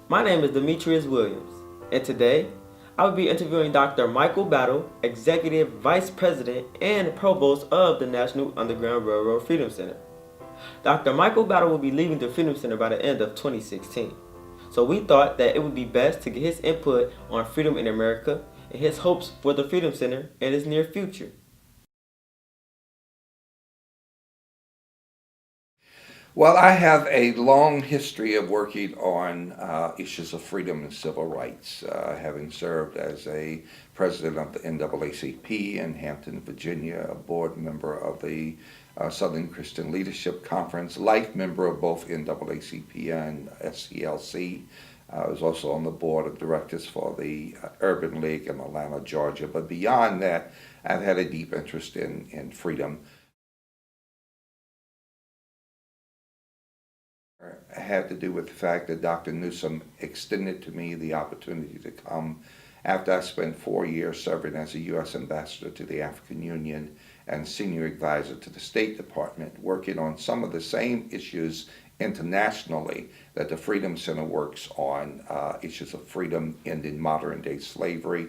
My name is Demetrius Williams, and today I will be interviewing Dr. Michael Battle, Executive Vice President and Provost of the National Underground Railroad Freedom Center. Dr. Michael Battle will be leaving the Freedom Center by the end of 2016. So we thought that it would be best to get his input on freedom in America and his hopes for the Freedom Center and its near future. Well, I have a long history of working on issues of freedom and civil rights, having served as a president of the NAACP in Hampton, Virginia, a board member of the Southern Christian Leadership Conference, life member of both NAACP and SCLC. I was also on the board of directors for the Urban League in Atlanta, Georgia. But beyond that, I've had a deep interest in freedom. Had to do with the fact that Dr. Newsom extended to me the opportunity to come after I spent 4 years serving as a U.S. ambassador to the African Union and senior advisor to the State Department, working on some of the same issues internationally that the Freedom Center works on, issues of freedom, ending modern-day slavery,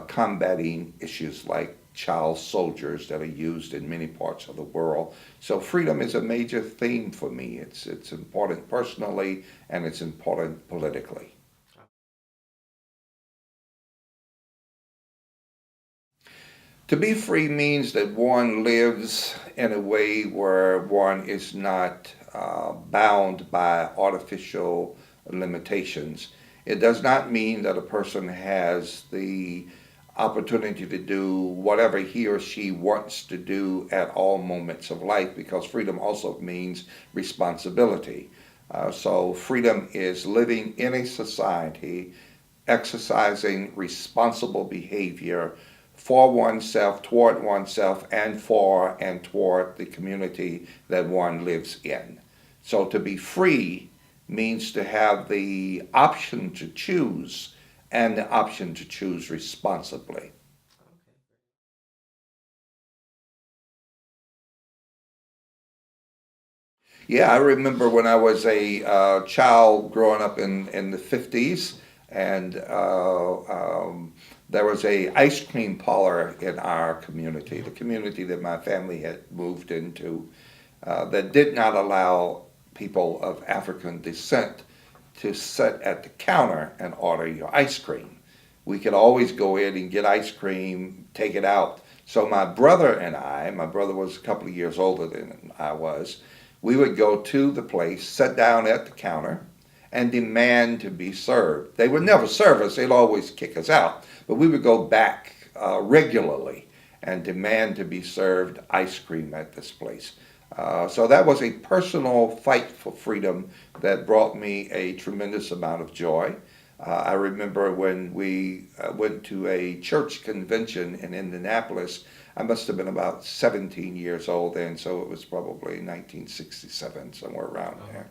combating issues like child soldiers that are used in many parts of the world. So freedom is a major theme for me. It's important personally and it's important politically. To be free means that one lives in a way where one is not bound by artificial limitations. It does not mean that a person has the opportunity to do whatever he or she wants to do at all moments of life, because freedom also means responsibility. So freedom is living in a society, exercising responsible behavior for oneself, and for and toward the community that one lives in. So to be free means to have the option to choose and the option to choose responsibly. Yeah, I remember when I was a child growing up in the 50s, and there was a ice cream parlor in our community, the community that my family had moved into, that did not allow people of African descent to sit at the counter and order your ice cream. We could always go in and get ice cream, take it out. So my brother and I, my brother was a couple of years older than I was, we would go to the place, sit down at the counter, and demand to be served. They would never serve us, they'd always kick us out. But we would go back regularly and demand to be served ice cream at this place. So that was a personal fight for freedom that brought me a tremendous amount of joy. I remember when we went to a church convention in Indianapolis. I must have been about 17 years old then, so it was probably 1967, somewhere around there.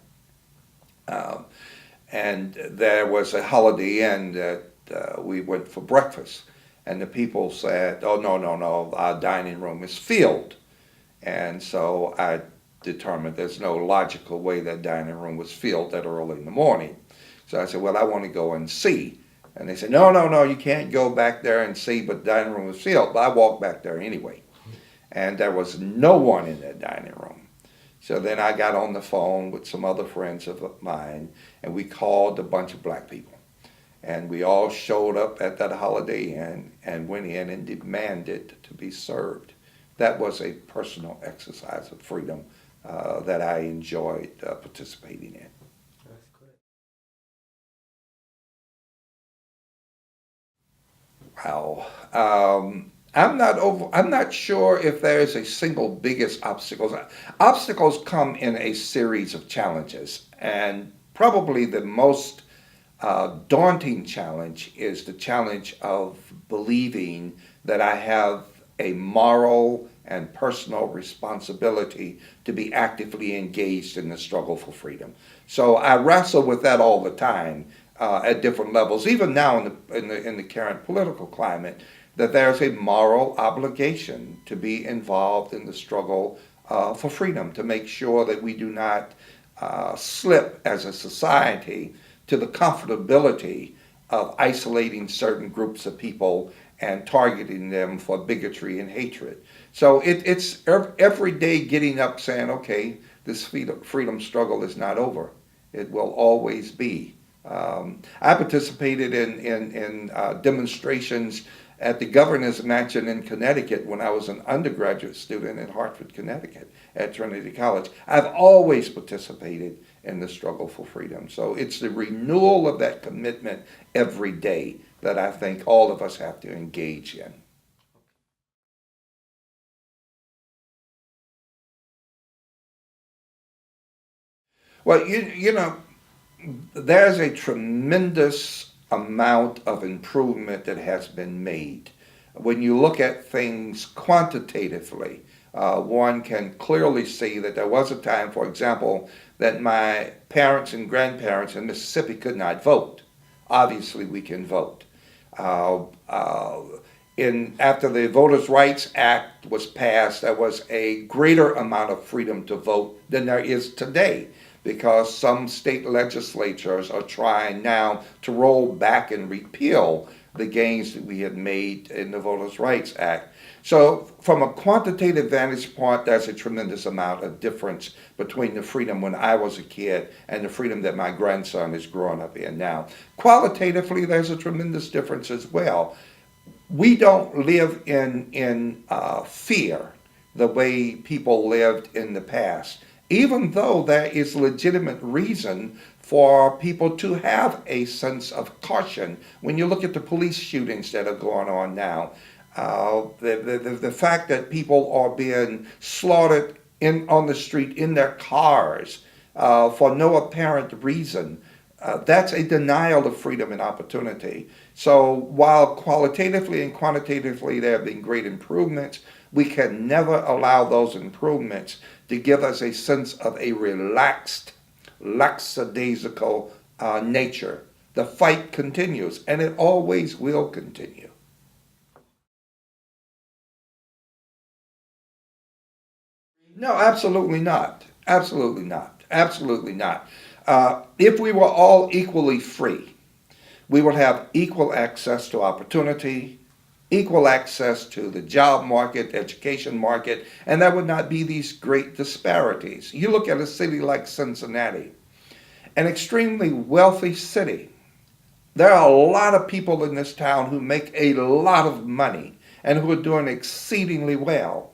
And there was a Holiday Inn that we went for breakfast. And the people said, oh, no, our dining room is filled. And so I determined there's no logical way that dining room was filled that early in the morning. So I said, well, I want to go and see. And they said, no, you can't go back there and see, but the dining room was filled. But I walked back there anyway. And there was no one in that dining room. So then I got on the phone with some other friends of mine, and we called a bunch of black people. And we all showed up at that Holiday Inn and went in and demanded to be served. That was a personal exercise of freedom that I enjoyed participating in. That's good. Wow. I'm not sure if there's a single biggest obstacle. Obstacles come in a series of challenges, and probably the most daunting challenge is the challenge of believing that I have a moral and personal responsibility to be actively engaged in the struggle for freedom. So I wrestle with that all the time at different levels, even now in the current political climate, that there's a moral obligation to be involved in the struggle for freedom, to make sure that we do not slip as a society to the comfortability of isolating certain groups of people and targeting them for bigotry and hatred. So it's every day getting up saying, okay, this freedom struggle is not over. It will always be. I participated in demonstrations at the governor's mansion in Connecticut when I was an undergraduate student in Hartford, Connecticut at Trinity College. I've always participated in the struggle for freedom. So it's the renewal of that commitment every day that I think all of us have to engage in. Well, you know, there's a tremendous amount of improvement that has been made. When you look at things quantitatively, one can clearly see that there was a time, for example, that my parents and grandparents in Mississippi could not vote. Obviously, we can vote. Uh, uh, After the Voters' Rights Act was passed, there was a greater amount of freedom to vote than there is today, because some state legislatures are trying now to roll back and repeal the gains that we had made in the Voters' Rights Act. So from a quantitative vantage point, there's a tremendous amount of difference between the freedom when I was a kid and the freedom that my grandson is growing up in now. Qualitatively, there's a tremendous difference as well. We don't live in fear the way people lived in the past, even though there is legitimate reason for people to have a sense of caution. When you look at the police shootings that are going on now, the fact that people are being slaughtered on the street in their cars for no apparent reason, that's a denial of freedom and opportunity. So while qualitatively and quantitatively there have been great improvements, we can never allow those improvements to give us a sense of a relaxed, lackadaisical nature. The fight continues, and it always will continue. No, absolutely not. Absolutely not. Absolutely not. If we were all equally free, we would have equal access to opportunity, equal access to the job market, education market, and there would not be these great disparities. You look at a city like Cincinnati, an extremely wealthy city. There are a lot of people in this town who make a lot of money and who are doing exceedingly well.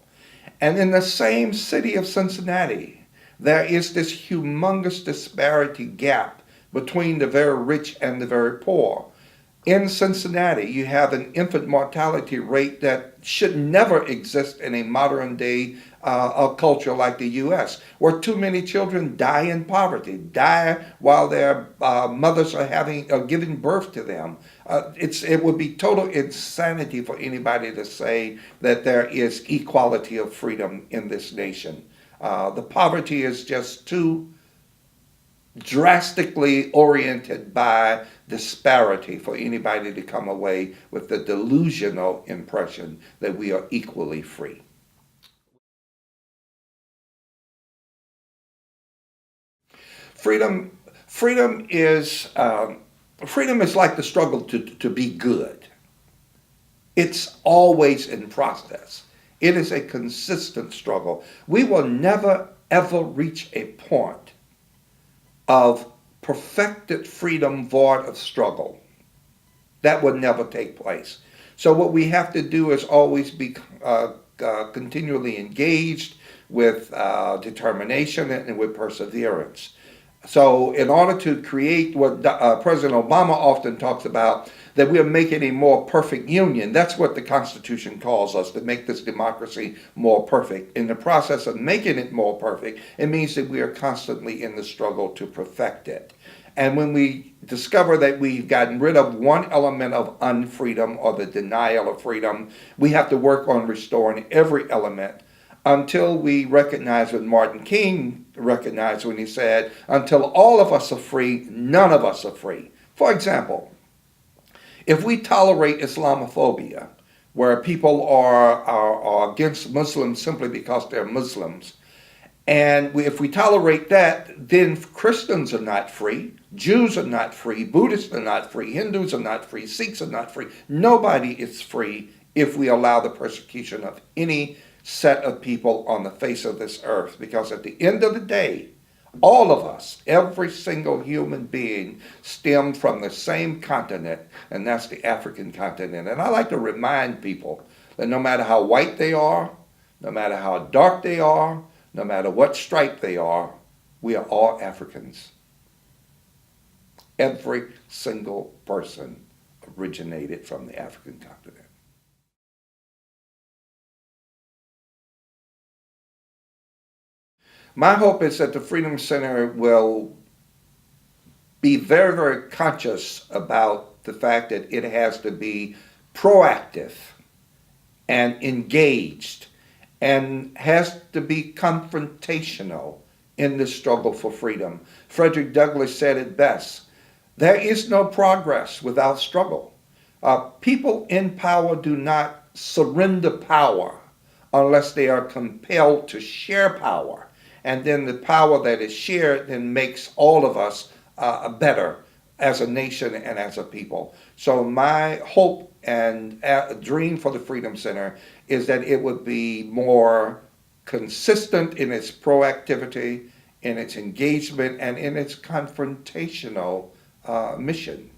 And in the same city of Cincinnati, there is this humongous disparity gap between the very rich and the very poor. In Cincinnati, you have an infant mortality rate that should never exist in a modern day culture like the U.S., where too many children die in poverty, die while their mothers are giving birth to them. It would be total insanity for anybody to say that there is equality of freedom in this nation. The poverty is just too drastically oriented by disparity for anybody to come away with the delusional impression that we are equally free. Freedom, freedom is freedom is like the struggle to be good. It's always in process. It is a consistent struggle. We will never ever reach a point of perfected freedom void of struggle. That would never take place. So what we have to do is always be continually engaged with determination and with perseverance. So in order to create what President Obama often talks about, that we are making a more perfect union. That's what the Constitution calls us, to make this democracy more perfect. In the process of making it more perfect, it means that we are constantly in the struggle to perfect it. And when we discover that we've gotten rid of one element of unfreedom or the denial of freedom, we have to work on restoring every element until we recognize what Martin King recognized when he said, until all of us are free, none of us are free. For example, if we tolerate Islamophobia, where people are against Muslims simply because they're Muslims, And if we tolerate that, then Christians are not free, Jews are not free, Buddhists are not free, Hindus are not free, Sikhs are not free. Nobody is free if we allow the persecution of any set of people on the face of this earth. Because at the end of the day, all of us, every single human being, stem from the same continent, and that's the African continent. And I like to remind people that no matter how white they are, no matter how dark they are, no matter what stripe they are, we are all Africans. Every single person originated from the African continent. My hope is that the Freedom Center will be very, very conscious about the fact that it has to be proactive and engaged and has to be confrontational in the struggle for freedom. Frederick Douglass said it best: there is no progress without struggle. People in power do not surrender power unless they are compelled to share power. And then the power that is shared then makes all of us better as a nation and as a people. So my hope and dream for the Freedom Center is that it would be more consistent in its proactivity, in its engagement, and in its confrontational mission.